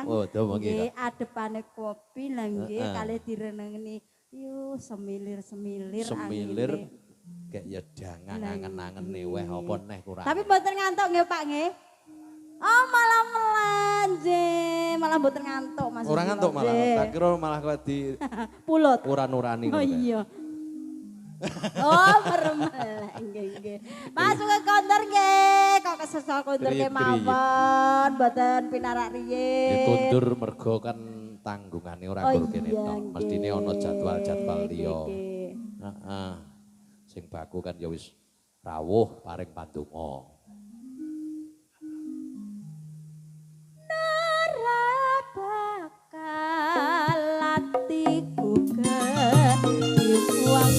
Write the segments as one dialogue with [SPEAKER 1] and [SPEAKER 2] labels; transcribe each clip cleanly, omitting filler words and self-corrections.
[SPEAKER 1] Oh, domo nggih.
[SPEAKER 2] Adepane kopi lah nggih kalih direnengi. Yo semilir-semilir
[SPEAKER 1] Semilir
[SPEAKER 2] angine.
[SPEAKER 1] kayak ya jangan angen-angen nih weh apa neh kurang.
[SPEAKER 2] Tapi mboten ngantuk nggih Pak nggih. Oh malah melanje, malah mboten ngantuk Mas.
[SPEAKER 1] Ora ngantuk malah. Tak kira malah kowe di
[SPEAKER 2] pulut.
[SPEAKER 1] uran-urani
[SPEAKER 2] Oh iya. Oh meremel nggih. Masuk ke konter nggih, kok kesesal konter nggih mawon, mboten pinarak riyin.
[SPEAKER 1] Ya kondur mergo kan tanggungane ora gur kene tok. Mestine ana jadwal-jadwal liya. Heeh. Sing baku kan ya wis rawuh paring pandonga.
[SPEAKER 2] Bakal atiku keyuang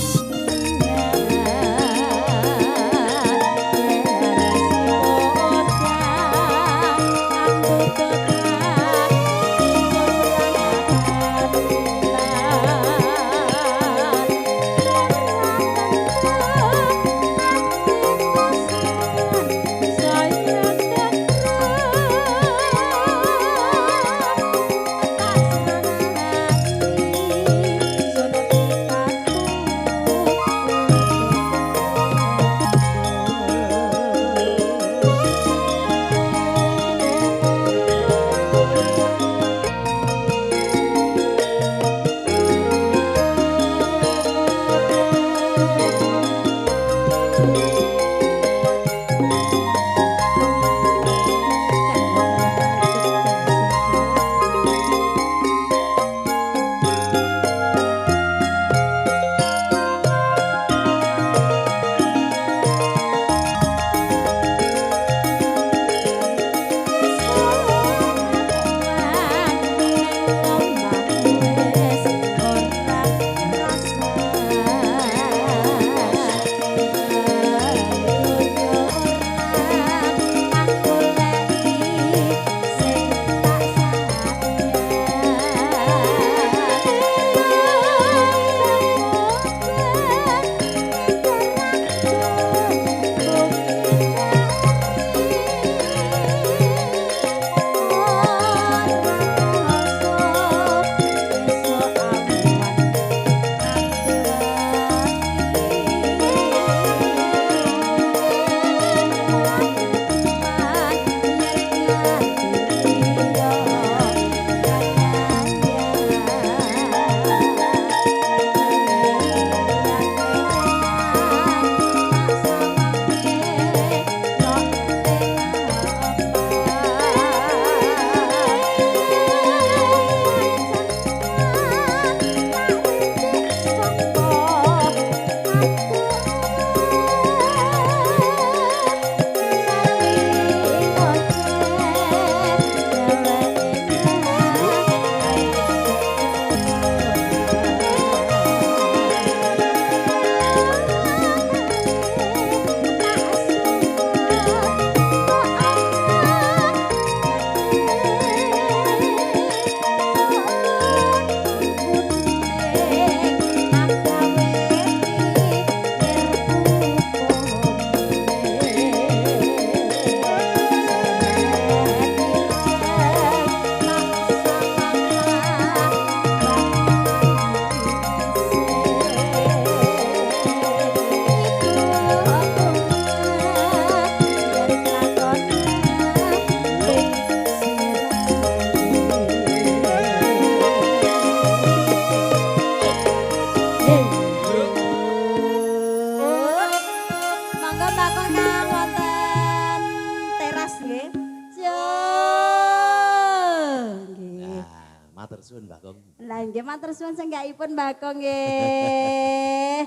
[SPEAKER 2] matur suwun senggakipun Mbak Kong nggih.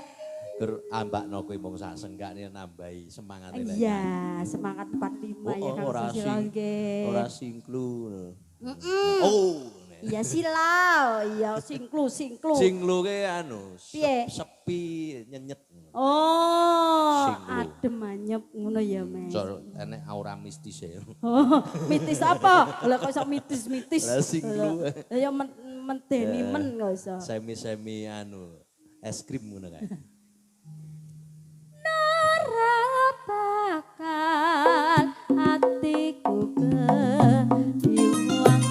[SPEAKER 1] Gur ambakno kowe mung sak senggakne nambahi semangat lek.
[SPEAKER 2] Iya, semangat 45 ya Kang Susilo nggih.
[SPEAKER 1] Ora singklu.
[SPEAKER 2] Oh. Iya silau, iya singklu.
[SPEAKER 1] Singklu ke anu, sepi nyenyet.
[SPEAKER 2] Oh, adem anyep ngono ya, Mas.
[SPEAKER 1] Enek aura mistis ya.
[SPEAKER 2] Oh, mitis apa? Lah kok iso mitis-mitis.
[SPEAKER 1] Lah singklu.
[SPEAKER 2] Ya menteni men kok iso.
[SPEAKER 1] Semi-semi anu, es krim ngono kae.
[SPEAKER 2] Nara bakal hatiku ke diuang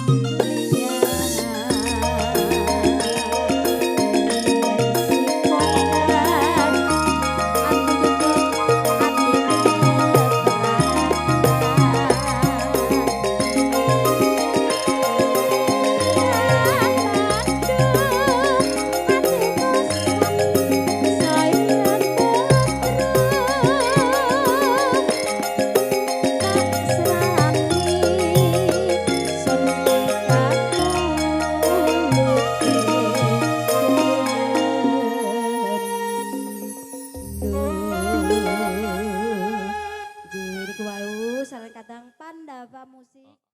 [SPEAKER 2] sareng kadang Pandava Musik.